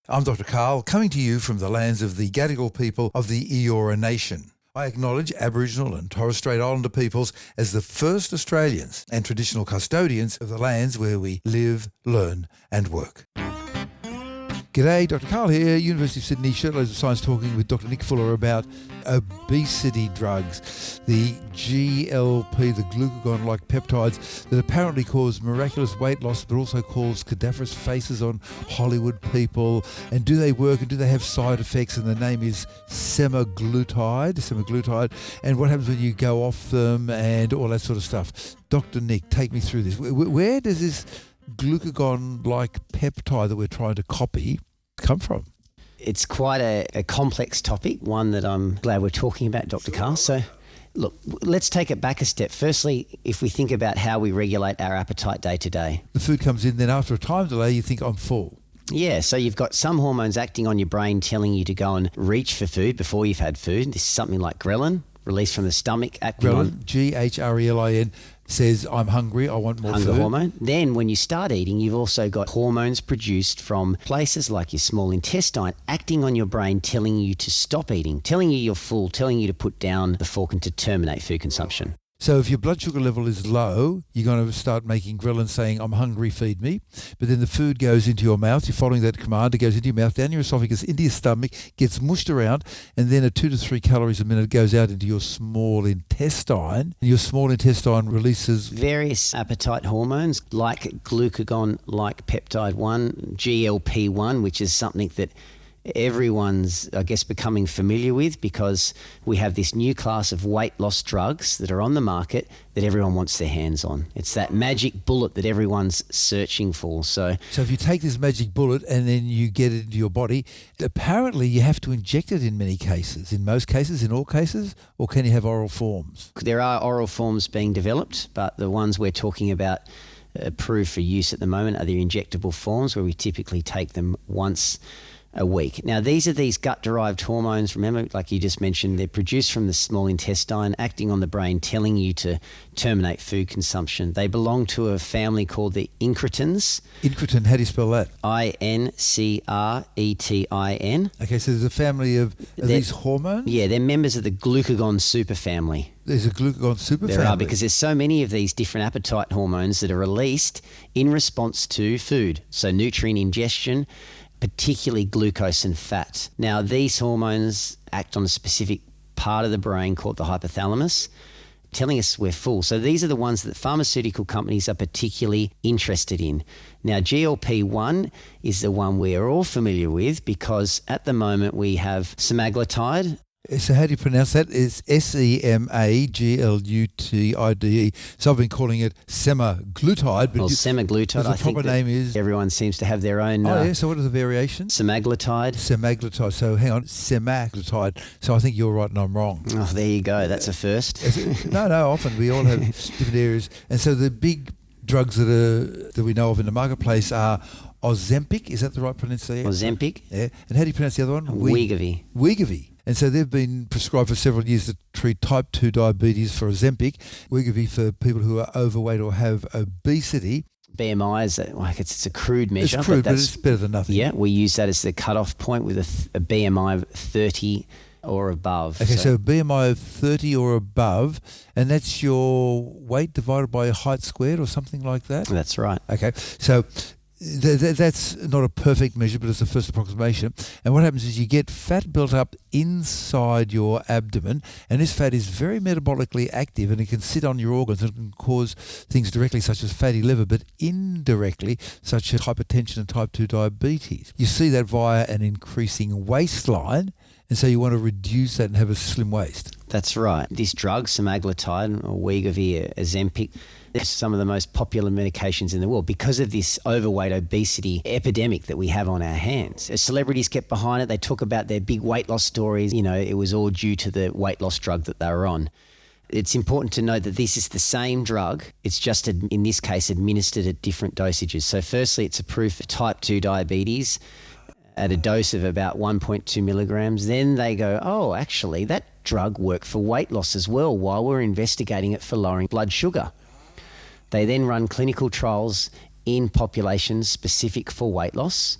I'm Dr Karl, coming to you from the lands of the Gadigal people of the Eora Nation. I acknowledge Aboriginal and Torres Strait Islander peoples as the first Australians and traditional custodians of the lands where we live, learn and work. G'day, Dr Karl here, University of Sydney, Shirtloads of Science, talking with Dr Nick Fuller about obesity drugs, the GLP, the glucagon-like peptides that apparently cause miraculous weight loss but also cause cadaverous faces on Hollywood people. And do they work and do they have side effects? And the name is semaglutide. And what happens when you go off them and all that sort of stuff? Dr Nick, take me through this. Where does this glucagon-like peptide that we're trying to copy come from? It's quite a complex topic, one that I'm glad we're talking about, Dr. Karl. So, look, let's take it back a step. Firstly, if we think about how we regulate our appetite day to day. The food comes in, then after a time delay, you think, I'm full. Yeah, so you've got some hormones acting on your brain telling you to go and reach for food before you've had food. This is something like ghrelin, released from the stomach, acting on... Ghrelin, says, I'm hungry, I want more hunger food. Hormone. Then when you start eating, you've also got hormones produced from places like your small intestine acting on your brain, telling you to stop eating, telling you you're full, telling you to put down the fork and to terminate food consumption. So if your blood sugar level is low, you're going to start making ghrelin saying, I'm hungry, feed me. But then the food goes into your mouth. You're following that command. It goes into your mouth, down your esophagus, into your stomach, gets mushed around, and then at 2 to 3 calories a minute goes out into your small intestine. And your small intestine releases various appetite hormones like glucagon, like peptide 1, GLP-1, which is something that everyone's, I guess, becoming familiar with because we have this new class of weight loss drugs that are on the market that everyone wants their hands on. It's that magic bullet that everyone's searching for. So if you take this magic bullet and then you get it into your body, apparently you have to inject it in many cases. In most cases, in all cases, or can you have oral forms? There are oral forms being developed, but the ones we're talking about approved for use at the moment are the injectable forms where we typically take them once a week. Now, these are these gut-derived hormones. Remember, like you just mentioned, they're produced from the small intestine, acting on the brain, telling you to terminate food consumption. They belong to a family called the Incretins. Incretin, how do you spell that? Incretin. Okay, so there's a family of these hormones? Yeah, they're members of the glucagon superfamily. There's a glucagon superfamily? There are, because there's so many of these different appetite hormones that are released in response to food. So nutrient ingestion, particularly glucose and fat. Now, these hormones act on a specific part of the brain called the hypothalamus, telling us we're full. So these are the ones that pharmaceutical companies are particularly interested in. Now, GLP-1 is the one we are all familiar with because at the moment we have semaglutide. So how do you pronounce that? It's semaglutide. So I've been calling it semaglutide. But semaglutide, I think the proper name is... Everyone seems to have their own... so what are the variations? Semaglutide. So hang on, semaglutide. So I think you're right and I'm wrong. Oh, there you go. That's a first. No, often we all have different areas. And so the big drugs that we know of in the marketplace are Ozempic. Is that the right pronunciation? Ozempic. Yeah. And how do you pronounce the other one? Wegovy. And so they've been prescribed for several years to treat type 2 diabetes for Ozempic, Wegovy for people who are overweight or have obesity. BMI is it's a crude measure. It's crude, but it's better than nothing. Yeah, we use that as the cutoff point with a BMI of 30 or above. Okay, so BMI of 30 or above, and that's your weight divided by your height squared or something like that? That's right. Okay, so... That's not a perfect measure, but it's the first approximation. And what happens is you get fat built up inside your abdomen, and this fat is very metabolically active, and it can sit on your organs and can cause things directly such as fatty liver, but indirectly such as hypertension and type 2 diabetes. You see that via an increasing waistline, and so you want to reduce that and have a slim waist. That's right. This drug, semaglutide or Wegovy, Ozempic, they're some of the most popular medications in the world because of this overweight obesity epidemic that we have on our hands. As celebrities get behind it, they talk about their big weight loss stories. You know, it was all due to the weight loss drug that they were on. It's important to note that this is the same drug. It's just, in this case, administered at different dosages. So firstly, it's approved for type 2 diabetes at a dose of about 1.2 milligrams. Then they go, oh, actually, that drug worked for weight loss as well while we're investigating it for lowering blood sugar. They then run clinical trials in populations specific for weight loss.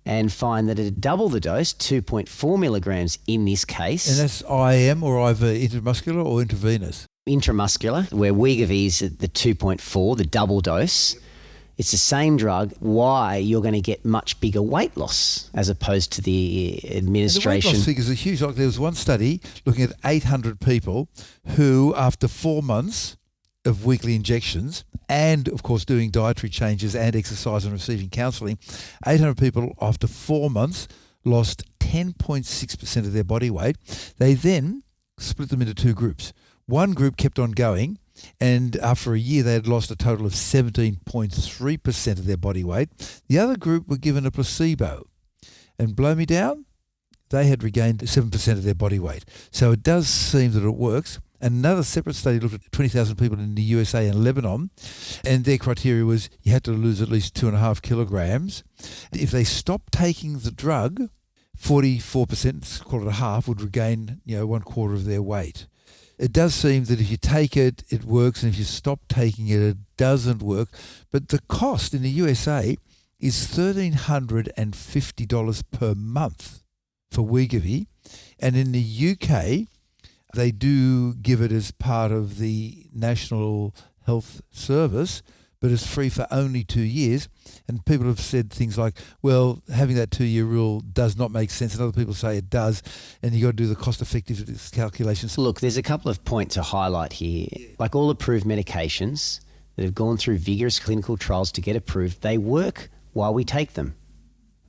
and find that at double the dose, 2.4 milligrams in this case. And that's IM or IV, intramuscular or intravenous? Intramuscular, where Wegovy is at the 2.4, the double dose. It's the same drug. Why you're going to get much bigger weight loss as opposed to the administration. And the weight loss figures are huge. Like there was one study looking at 800 people who, after 4 months of weekly injections and, of course, doing dietary changes and exercise and receiving counselling, 800 people after 4 months lost 10.6% of their body weight. They then split them into two groups. One group kept on going, and after a year they had lost a total of 17.3% of their body weight. The other group were given a placebo, and blow me down, they had regained 7% of their body weight. So it does seem that it works. Another separate study looked at 20,000 people in the USA and Lebanon, and their criteria was you had to lose at least 2.5 kilograms. If they stopped taking the drug, 44%, call it a half, would regain 1/4 of their weight. It does seem that if you take it, it works, and if you stop taking it, it doesn't work. But the cost in the USA is $1,350 per month for Wegovy, and in the UK, they do give it as part of the National Health Service, but it's free for only 2 years. And people have said things like, well, having that 2-year rule does not make sense. And other people say it does. And you've got to do the cost-effectiveness calculations. Look, there's a couple of points to highlight here. Like all approved medications that have gone through vigorous clinical trials to get approved, they work while we take them.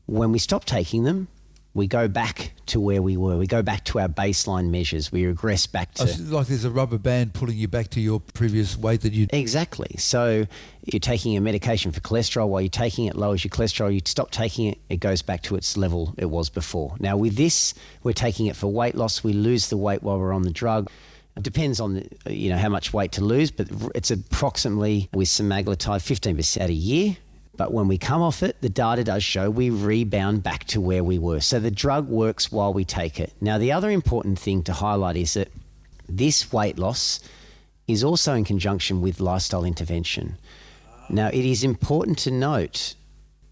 When we stop taking them, we go back to where we were. We go back to our baseline measures. We regress back to... like there's a rubber band pulling you back to your previous weight that you... Exactly. So if you're taking a medication for cholesterol, while you're taking it, lowers your cholesterol, you stop taking it, it goes back to its level it was before. Now with this, we're taking it for weight loss. We lose the weight while we're on the drug. It depends on how much weight to lose, but it's approximately, with semaglutide, 15% a year. But when we come off it, the data does show we rebound back to where we were. So the drug works while we take it. Now, the other important thing to highlight is that this weight loss is also in conjunction with lifestyle intervention. Now, it is important to note,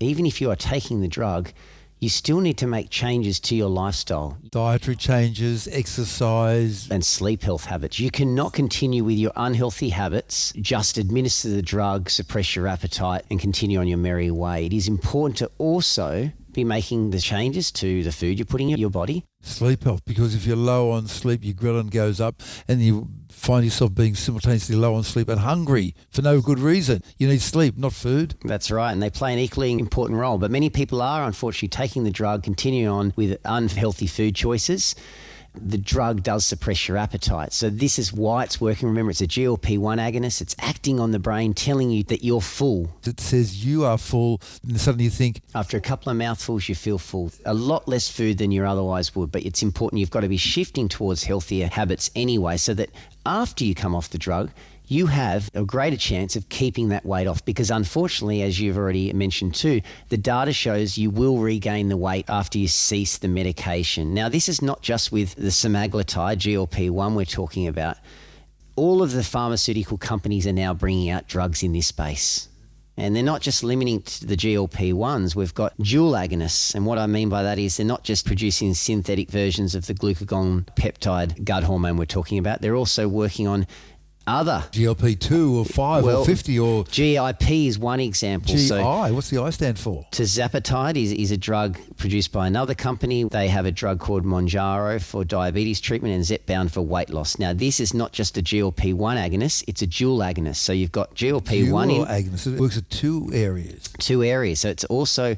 even if you are taking the drug, you still need to make changes to your lifestyle. Dietary changes, exercise. And sleep health habits. You cannot continue with your unhealthy habits, just administer the drug, suppress your appetite, and continue on your merry way. It is important to also be making the changes to the food you're putting in your body. Sleep health, because if you're low on sleep, your ghrelin goes up and you find yourself being simultaneously low on sleep and hungry for no good reason. You need sleep, not food. That's right, and they play an equally important role. But many people are, unfortunately, taking the drug, continuing on with unhealthy food choices. The drug does suppress your appetite. So this is why it's working. Remember, it's a GLP-1 agonist. It's acting on the brain, telling you that you're full. It says you are full, and suddenly you think... After a couple of mouthfuls, you feel full. A lot less food than you otherwise would, but it's important. You've got to be shifting towards healthier habits anyway, so that after you come off the drug, you have a greater chance of keeping that weight off, because unfortunately, as you've already mentioned too, the data shows you will regain the weight after you cease the medication. Now, this is not just with the semaglutide, GLP-1 we're talking about. All of the pharmaceutical companies are now bringing out drugs in this space. And they're not just limiting to the GLP-1s. We've got dual agonists. And what I mean by that is they're not just producing synthetic versions of the glucagon peptide gut hormone we're talking about. They're also working on other GLP-2 or 5 or 50 or... GIP is one example. GI, what's the I stand for? Tirzepatide is a drug produced by another company. They have a drug called Mounjaro for diabetes treatment and Zepbound for weight loss. Now, this is not just a GLP-1 agonist, it's a dual agonist. So you've got GLP-1 dual agonist. It works at two areas. Two areas. So it's also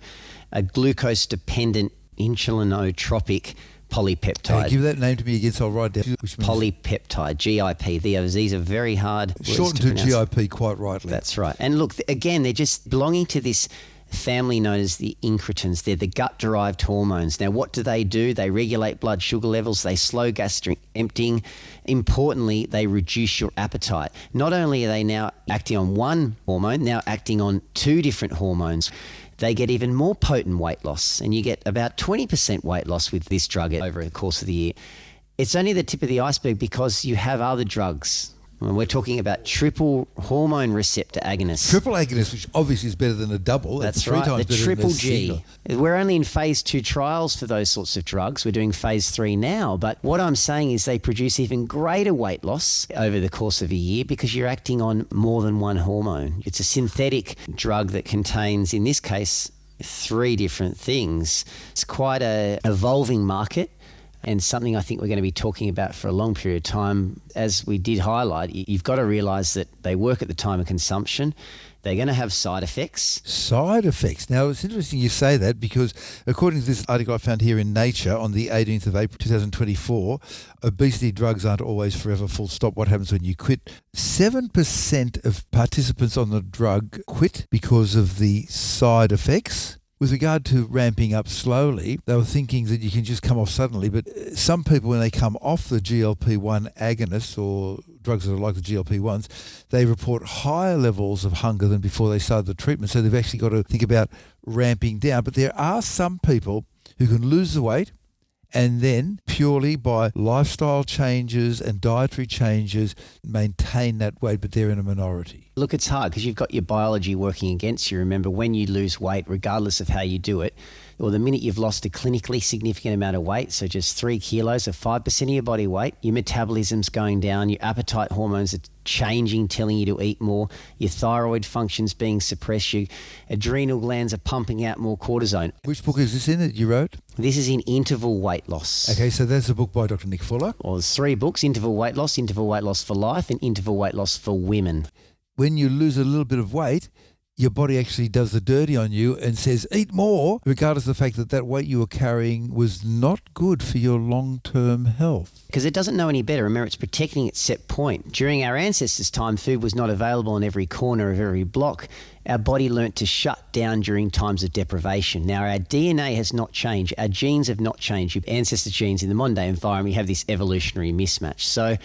a glucose-dependent insulinotropic polypeptide. Hey, give that name to me again so I'll write down. Polypeptide, GIP. These are very hard words shortened to GIP quite rightly. That's right. And look, again, they're just belonging to this family known as the incretins. They're the gut-derived hormones. Now, what do? They regulate blood sugar levels. They slow gastric emptying. Importantly, they reduce your appetite. Not only are they now acting on one hormone, now acting on two different hormones. They get even more potent weight loss, and you get about 20% weight loss with this drug over the course of the year. It's only the tip of the iceberg because you have other drugs And we're talking about triple hormone receptor agonists. Triple agonist, which obviously is better than a double. That's three right, times the better triple than a G. single. We're only in phase 2 trials for those sorts of drugs. We're doing phase 3 now. But what I'm saying is they produce even greater weight loss over the course of a year because you're acting on more than one hormone. It's a synthetic drug that contains, in this case, 3 different things. It's quite an evolving market. And something I think we're going to be talking about for a long period of time. As we did highlight, you've got to realise that they work at the time of consumption. They're going to have side effects. Side effects. Now, it's interesting you say that because according to this article I found here in Nature on the 18th of April 2024, obesity drugs aren't always forever, full stop. What happens when you quit? 7% of participants on the drug quit because of the side effects. With regard to ramping up slowly, they were thinking that you can just come off suddenly, but some people, when they come off the GLP-1 agonists or drugs that are like the GLP-1s, they report higher levels of hunger than before they started the treatment, so they've actually got to think about ramping down. But there are some people who can lose the weight and then purely by lifestyle changes and dietary changes maintain that weight, but they're in a minority. Look, it's hard because you've got your biology working against you. Remember, when you lose weight, regardless of how you do it, or the minute you've lost a clinically significant amount of weight, so just 3 kilos or 5% of your body weight, your metabolism's going down, your appetite hormones are changing, telling you to eat more, your thyroid function's being suppressed, your adrenal glands are pumping out more cortisone. Which book is this in that you wrote? This is in Interval Weight Loss. Okay, so that's a book by Dr. Nick Fuller. Well, there's 3 books, Interval Weight Loss for Life, and Interval Weight Loss for Women. When you lose a little bit of weight, your body actually does the dirty on you and says, eat more, regardless of the fact that that weight you were carrying was not good for your long-term health. Because it doesn't know any better. Remember, it's protecting its set point. During our ancestors' time, food was not available in every corner of every block. Our body learnt to shut down during times of deprivation. Now, our DNA has not changed. Our genes have not changed. Your ancestor genes in the modern day environment, you have this evolutionary mismatch. So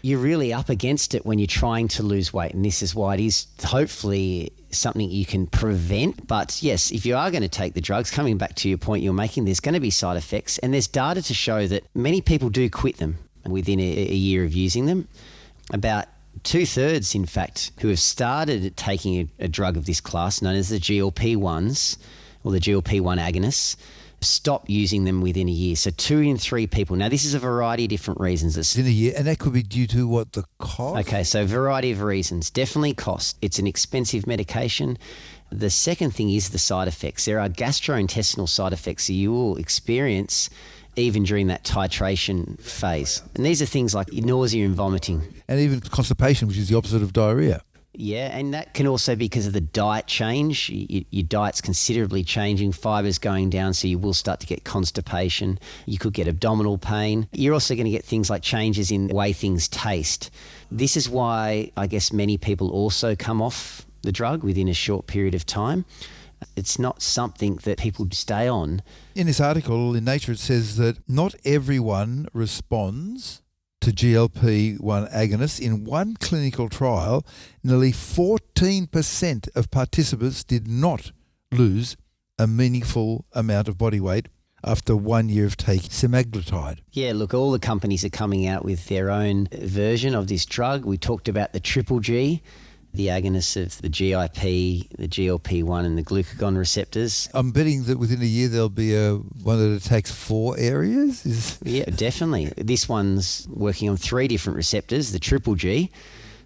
you're really up against it when you're trying to lose weight, and this is why it is hopefully something you can prevent. But yes, if you are going to take the drugs, coming back to your point you're making, there's going to be side effects, and there's data to show that many people do quit them within a year of using them. About 2/3, in fact, who have started taking a drug of this class, known as the GLP-1s or the GLP-1 agonists, stop using them within a year. So 2 in 3 people. Now, this is a variety of different reasons. It's In a year, and that could be due to what, the cost? Okay, so variety of reasons. Definitely cost. It's an expensive medication. The second thing is the side effects. There are gastrointestinal side effects that you will experience even during that titration phase. And these are things like nausea and vomiting. And even constipation, which is the opposite of diarrhea. Yeah, and that can also be because of the diet change. Your diet's considerably changing, fiber's going down, so you will start to get constipation. You could get abdominal pain. You're also going to get things like changes in the way things taste. This is why I guess many people also come off the drug within a short period of time. It's not something that people stay on. In this article in Nature, it says that not everyone responds to GLP-1 agonists. In one clinical trial, nearly 14% of participants did not lose a meaningful amount of body weight after 1 year of taking semaglutide. Yeah, look, all the companies are coming out with their own version of this drug. We talked about the triple G, the agonists of the GIP, the GLP-1 and the glucagon receptors. I'm betting that within a year there'll be one that attacks 4 areas? Yeah, definitely. This one's working on 3 different receptors, the triple G.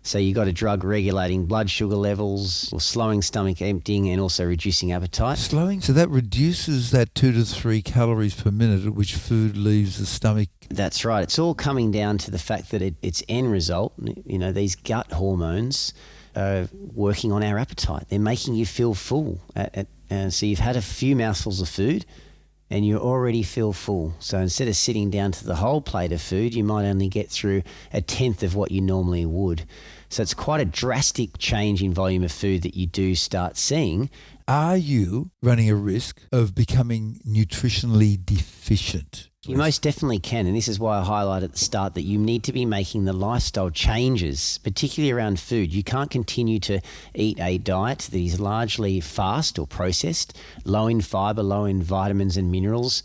So you got a drug regulating blood sugar levels, or slowing stomach emptying, and also reducing appetite. Slowing? So that reduces that 2 to 3 calories per minute at which food leaves the stomach. That's right. It's all coming down to the fact that its end result, these gut hormones are working on our appetite. They're making you feel full. So you've had a few mouthfuls of food and you already feel full. So instead of sitting down to the whole plate of food, you might only get through 1/10 of what you normally would. So it's quite a drastic change in volume of food that you do start seeing. Are you running a risk of becoming nutritionally deficient? You most definitely can, and this is why I highlighted at the start that you need to be making the lifestyle changes, particularly around food. You can't continue to eat a diet that is largely fast or processed, low in fibre, low in vitamins and minerals,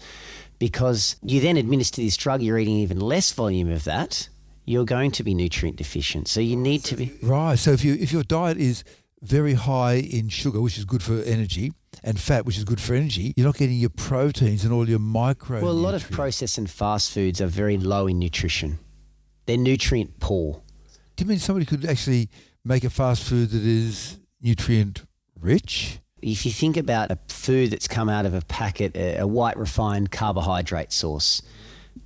because you then administer this drug, you're eating even less volume of that, you're going to be nutrient deficient. So you need to be... Right. So if your diet is very high in sugar, which is good for energy, and fat, which is good for energy, you're not getting your proteins and all your micronutrients. Well, a lot of processed and fast foods are very low in nutrition. They're nutrient poor. Do you mean somebody could actually make a fast food that is nutrient rich? If you think about a food that's come out of a packet, a white refined carbohydrate source,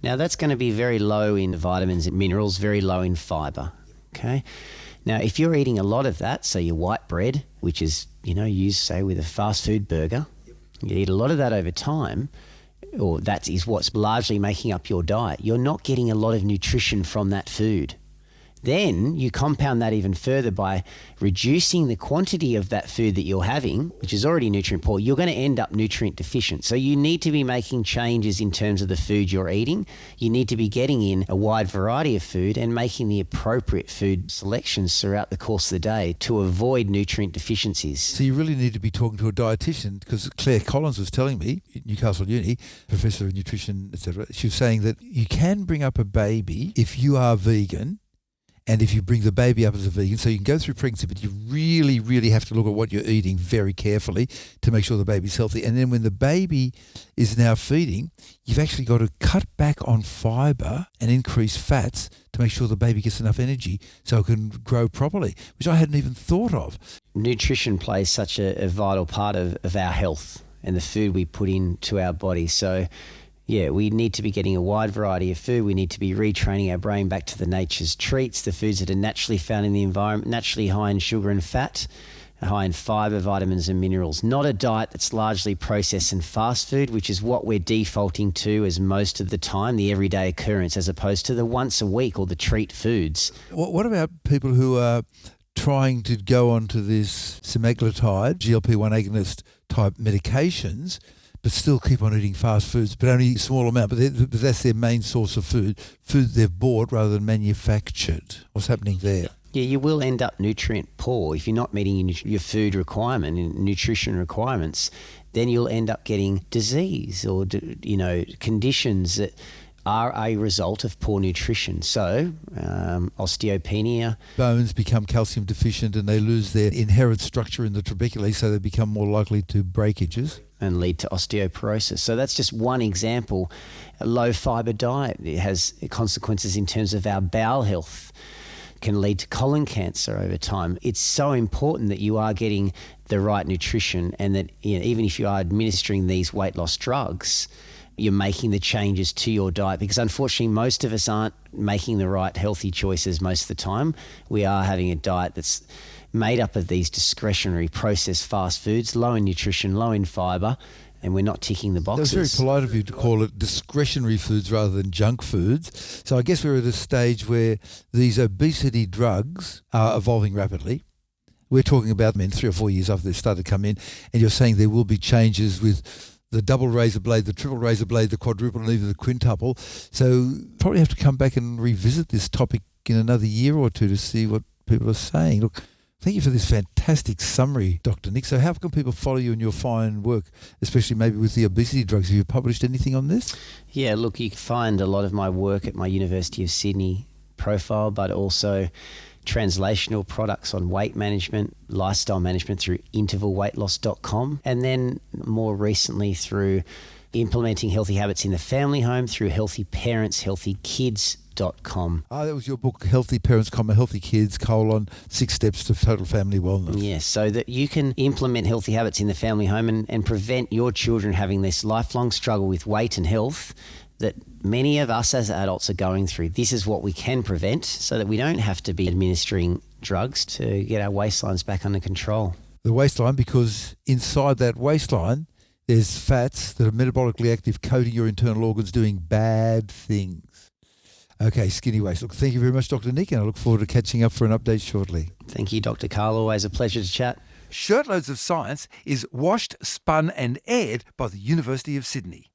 now that's going to be very low in vitamins and minerals, very low in fibre. Okay. Now, if you're eating a lot of that, so your white bread, which is, used, say, with a fast food burger, you eat a lot of that over time, or that is what's largely making up your diet, you're not getting a lot of nutrition from that food. Then you compound that even further by reducing the quantity of that food that you're having, which is already nutrient poor. You're going to end up nutrient deficient. So you need to be making changes in terms of the food you're eating. You need to be getting in a wide variety of food and making the appropriate food selections throughout the course of the day to avoid nutrient deficiencies. So you really need to be talking to a dietitian, because Claire Collins was telling me, at Newcastle Uni, professor of nutrition, etc., she was saying that you can bring up a baby if you are vegan, and if you bring the baby up as a vegan, so you can go through pregnancy, but you really, really have to look at what you're eating very carefully to make sure the baby's healthy. And then when the baby is now feeding, you've actually got to cut back on fibre and increase fats to make sure the baby gets enough energy so it can grow properly, which I hadn't even thought of. Nutrition plays such a vital part of our health and the food we put into our body. So yeah, we need to be getting a wide variety of food. We need to be retraining our brain back to the nature's treats, the foods that are naturally found in the environment, naturally high in sugar and fat, high in fibre, vitamins and minerals. Not a diet that's largely processed and fast food, which is what we're defaulting to as most of the time, the everyday occurrence, as opposed to the once a week or the treat foods. What about people who are trying to go onto this semaglutide, GLP-1 agonist type medications, but still keep on eating fast foods, but only a small amount, but that's their main source of food they've bought rather than manufactured? What's happening there? Yeah, you will end up nutrient poor. If you're not meeting your food requirement and nutrition requirements, then you'll end up getting disease or, conditions that are a result of poor nutrition. So, osteopenia. Bones become calcium deficient and they lose their inherent structure in the trabeculae, so they become more likely to breakages and lead to osteoporosis. So that's just one example. A low fibre diet, it has consequences in terms of our bowel health, can lead to colon cancer over time. It's so important that you are getting the right nutrition, and that even if you are administering these weight loss drugs, you're making the changes to your diet, because unfortunately most of us aren't making the right healthy choices most of the time. We are having a diet that's made up of these discretionary processed fast foods, low in nutrition, low in fibre, and we're not ticking the boxes. That was very polite of you to call it discretionary foods rather than junk foods. So I guess we're at a stage where these obesity drugs are evolving rapidly. We're talking about them in 3 or 4 years after they started to come in, and you're saying there will be changes with the double razor blade, the triple razor blade, the quadruple, and even the quintuple. So probably have to come back and revisit this topic in another year or two to see what people are saying. Look, thank you for this fantastic summary, Dr. Nick. So how can people follow you in your fine work, especially maybe with the obesity drugs? Have you published anything on this? Yeah, look, you can find a lot of my work at my University of Sydney profile, but also translational products on weight management, lifestyle management through intervalweightloss.com, and then more recently through implementing healthy habits in the family home through healthyparentshealthykids.com. That was your book, Healthy Parents, Healthy Kids, 6 Steps to Total Family Wellness. Yes, so that you can implement healthy habits in the family home and prevent your children having this lifelong struggle with weight and health that many of us as adults are going through. This is what we can prevent so that we don't have to be administering drugs to get our waistlines back under control. The waistline, because inside that waistline, there's fats that are metabolically active, coating your internal organs, doing bad things. Okay, skinny waist. Look, thank you very much, Dr. Nick, and I look forward to catching up for an update shortly. Thank you, Dr. Karl. Always a pleasure to chat. Shirtloads of Science is washed, spun and aired by the University of Sydney.